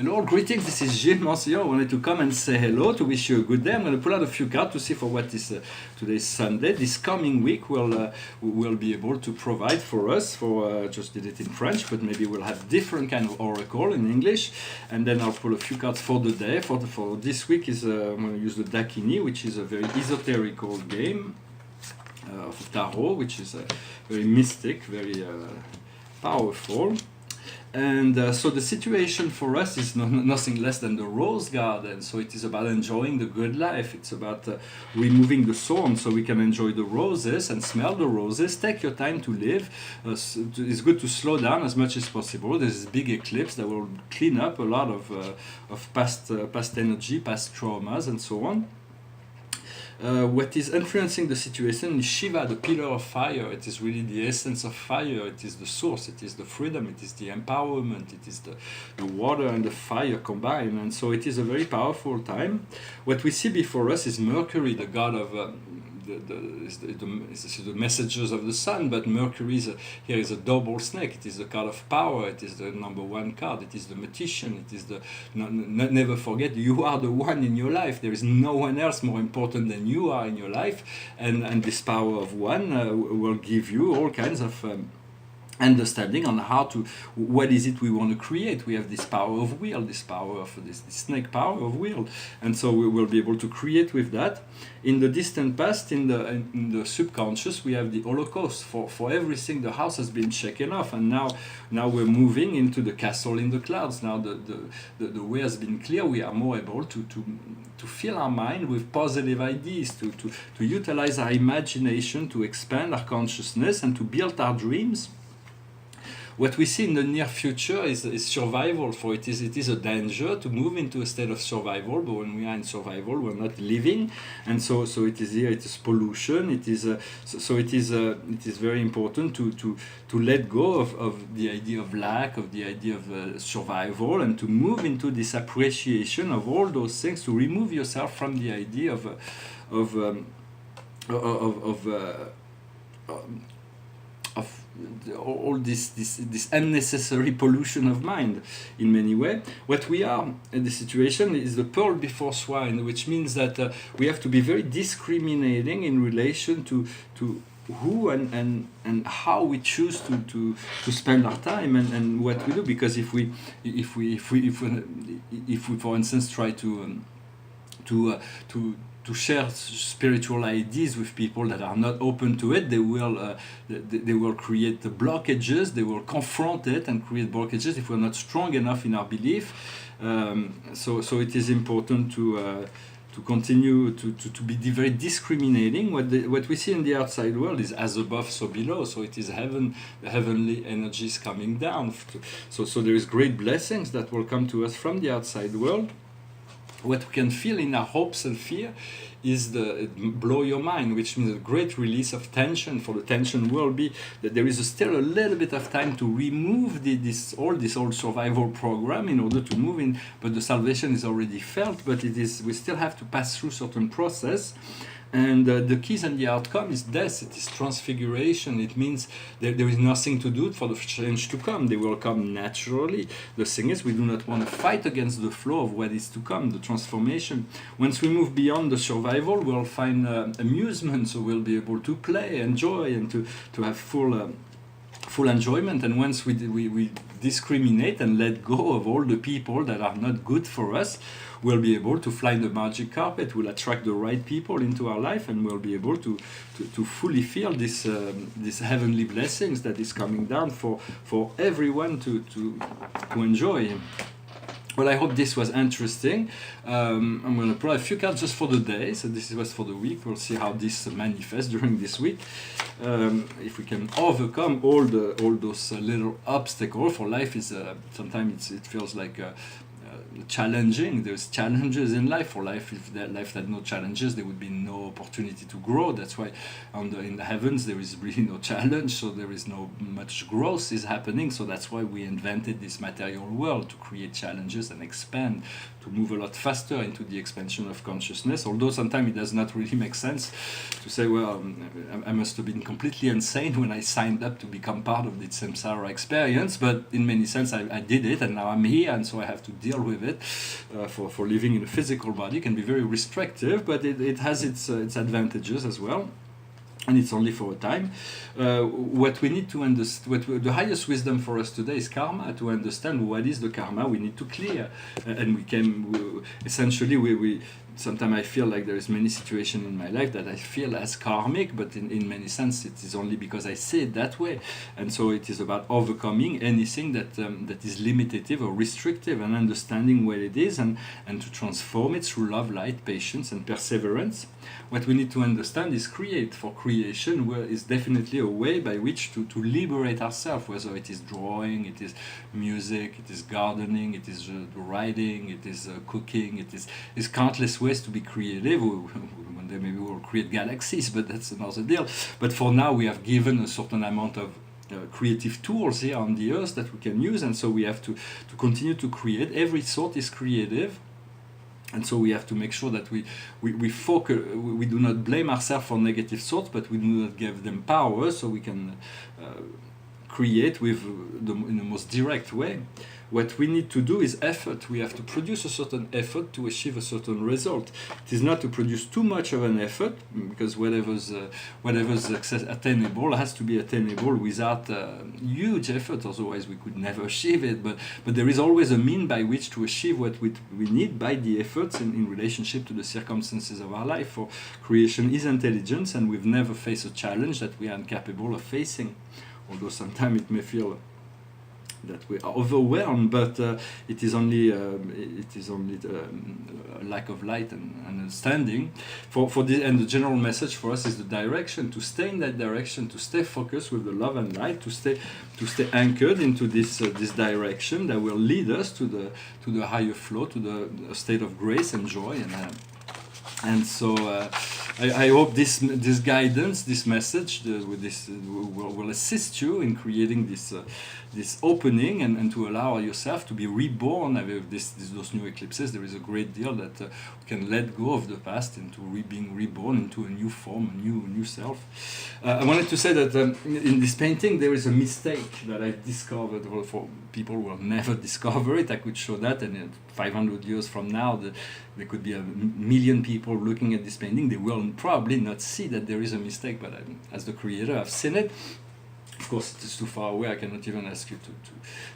Hello, greetings. This is Gilles Monsignor. I wanted to come and say hello, to wish you a good day. I'm going to pull out a few cards to see for what is today's Sunday. This coming week we'll be able to provide for us. Just did it in French, but maybe we'll have different kind of oracle in English. And then I'll pull a few cards for the day. For this week is I'm going to use the Dakini, which is a very esoterical game of tarot, which is very mystic, very powerful. And so the situation for us is nothing less than the rose garden. So it is about enjoying the good life. It's about removing the thorn so we can enjoy the roses and smell the roses. Take your time to live. It's good to slow down as much as possible. There's this big eclipse that will clean up a lot of past energy, past traumas, and so on. What is influencing the situation is Shiva, the pillar of fire. It is really the essence of fire. It is the source. It is the freedom. It is the empowerment. It is the water and the fire combined. And so it is a very powerful time. What we see before us is Mercury, the god of the messengers of the sun, but Mercury here is a double snake. It is the card of power. It is the number one card. It is the magician. It is never forget, you are the one in your life. There is no one else more important than you are in your life, and this power of one will give you all kinds of understanding on what is it we want to create. We have this power of will, this power of this snake power of will, and so we will be able to create with that. In the distant past, in the subconscious, we have the Holocaust. For everything, the house has been shaken off, and now we're moving into the castle in the clouds. Now the way has been clear. We are more able to fill our mind with positive ideas, to utilize our imagination, to expand our consciousness, and to build our dreams. What we see in the near future is survival. For it is a danger to move into a state of survival, but when we are in survival, we're not living, and so it is here. It is pollution. It is very important to let go of the idea of lack, of the idea of survival, and to move into this appreciation of all those things. To remove yourself from the idea of all this unnecessary pollution of mind in many ways. What we are in the situation is the pearl before swine, which means that we have to be very discriminating in relation to who and how we choose to spend our time and what we do. Because if we for instance try to share spiritual ideas with people that are not open to it, they will create the blockages. They will confront it and create blockages if we're not strong enough in our belief. So it is important to continue to be very discriminating. What we see in the outside world is as above, so below. So it is the heavenly energies coming down. So there is great blessings that will come to us from the outside world. What we can feel in our hopes and fear is blow your mind, which means a great release of tension. For the tension will be that there is still a little bit of time to remove this old survival program in order to move in, but the salvation is already felt, but we still have to pass through certain process. And the keys and the outcome is death. It is transfiguration. It means there is nothing to do for the change to come. They will come naturally. The thing is, we do not want to fight against the flow of what is to come, the transformation. Once we move beyond the survival, we'll find amusement. So we'll be able to play, enjoy, and to have full enjoyment. And once we discriminate and let go of all the people that are not good for us, we'll be able to fly the magic carpet. We'll attract the right people into our life, and we'll be able to fully feel this heavenly blessings that is coming down for everyone to enjoy. Well, I hope this was interesting. I'm going to pull a few cards just for the day. So this was for the week. We'll see how this manifests during this week. If we can overcome all those little obstacles. For life is sometimes it feels like challenging. There's challenges in life. For life, if life had no challenges, there would be no opportunity to grow. That's why in the heavens there is really no challenge, so there is no much growth is happening. So that's why we invented this material world, to create challenges and expand, to move a lot faster into the expansion of consciousness. Although sometimes it does not really make sense to say, well, I must have been completely insane when I signed up to become part of the samsara experience, but in many sense I did it, and now I'm here, and so I have to deal deal with it. For living in a physical body can be very restrictive, but it has its advantages as well. And it's only for a time. What we need to understand, the highest wisdom for us today is karma, to understand what is the karma we need to clear. And essentially, sometimes I feel like there is many situations in my life that I feel as karmic, but in many sense it is only because I say it that way. And so it is about overcoming anything that is limitative or restrictive, and understanding what it is, and to transform it through love, light, patience, and perseverance. What we need to understand is create. For creation is definitely a way by which to liberate ourselves, whether it is drawing, it is music, it is gardening, it is writing, it is cooking, it is countless ways to be creative. One day maybe we'll create galaxies, but that's another deal. But for now we have given a certain amount of creative tools here on the earth that we can use, and so we have to continue to create. Every thought is creative. And so we have to make sure that we focus, we do not blame ourselves for negative thoughts, but we do not give them power, so we can create in the most direct way. What we need to do is effort. We have to produce a certain effort to achieve a certain result. It is not to produce too much of an effort, because whatever's attainable has to be attainable without huge effort. Otherwise, we could never achieve it. But there is always a mean by which to achieve what we need by the efforts in relationship to the circumstances of our life. For creation is intelligence, and we've never faced a challenge that we are incapable of facing. Although sometimes it may feel that we are overwhelmed, but it is only a lack of light and understanding. And the general message for us is the direction, to stay in that direction, to stay focused with the love and light, to stay anchored into this direction that will lead us to the higher flow, to the state of grace and joy. And so I hope this guidance, this message, will assist you in creating this opening, and to allow yourself to be reborn. With those new eclipses, there is a great deal that we can let go of the past into being reborn into a new form, a new self. I wanted to say that in this painting there is a mistake that I've discovered. Well, for people who will never discover it, I could show that, and 500 years from now, there could be 1 million people looking at this painting. They will probably not see that there is a mistake, but as the creator, I've seen it. Of course, it is too far away. I cannot even ask you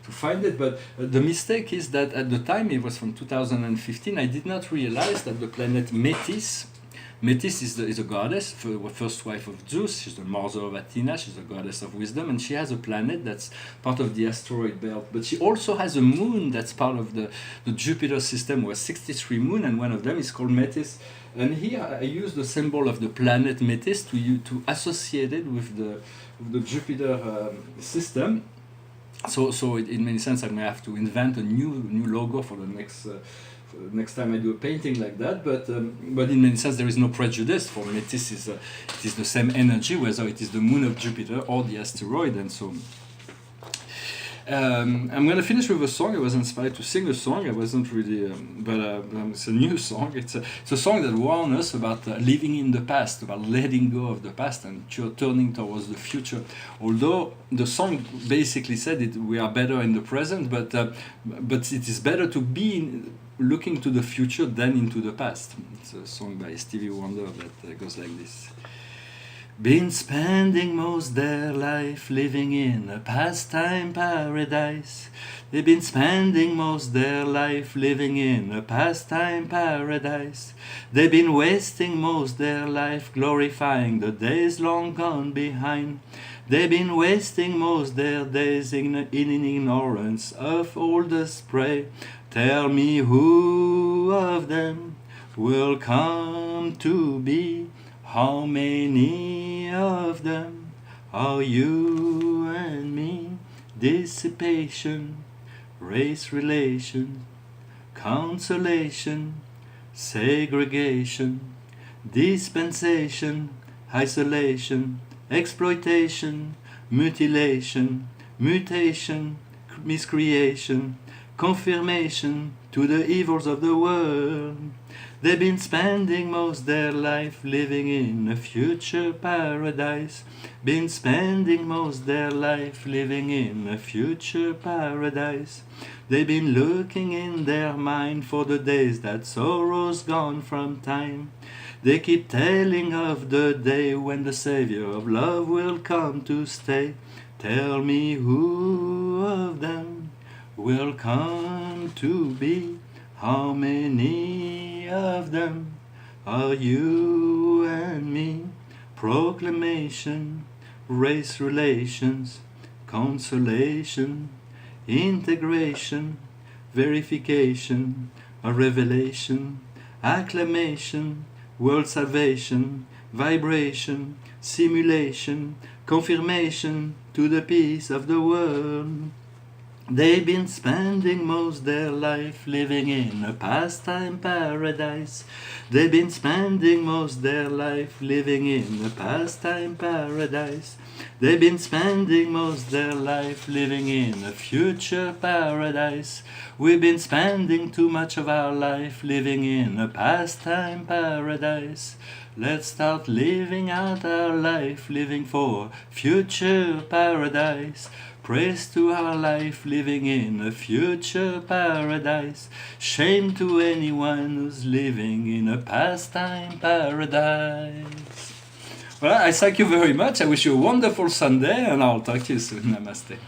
to find it. But the mistake is that at the time, it was from 2015, I did not realize that the planet Metis is a goddess, first wife of Zeus. She's the mother of Athena. She's a goddess of wisdom, and she has a planet that's part of the asteroid belt. But she also has a moon that's part of the Jupiter system, where 63 moons, and one of them is called Metis. And here I use the symbol of the planet Metis to associate it with the Jupiter system. So in many sense, I may have to invent a new logo for the next time I do a painting like that, but in many sense there is no prejudice. For Metis it is the same energy, whether it is the moon of Jupiter or the asteroid. And so I'm going to finish with a song. I was inspired to sing a song. I wasn't really, but it's a new song. It's a song that warns us about living in the past, about letting go of the past and turning towards the future. Although the song basically said we are better in the present, but it is better to be looking to the future than into the past. It's a song by Stevie Wonder that goes like this. Been spending most their life living in a pastime paradise. They've been spending most their life living in a pastime paradise. They've been wasting most their life glorifying the days long gone behind. They've been wasting most their days in ignorance of all the spray. Tell me who of them will come to be? How many of them are you and me? Dissipation, race relation, consolation, segregation, dispensation, isolation, exploitation, mutilation, mutation, miscreation, confirmation to the evils of the world. They've been spending most their life living in a future paradise. Been spending most their life living in a future paradise. They've been looking in their mind for the days that sorrow's gone from time. They keep telling of the day when the Savior of love will come to stay. Tell me who of them will come to be? How many of them are you and me? Proclamation, race relations, consolation, integration, verification, a revelation, acclamation, world salvation, vibration, simulation, confirmation to the peace of the world. They've been spending most their life living in a pastime paradise. They've been spending most their life living in a pastime paradise. They've been spending most their life living in a future paradise. We've been spending too much of our life living in a pastime paradise. Let's start living out our life, living for future paradise. Praise to our life living in a future paradise. Shame to anyone who's living in a pastime paradise. Well, I thank you very much. I wish you a wonderful Sunday and I'll talk to you soon. Namaste.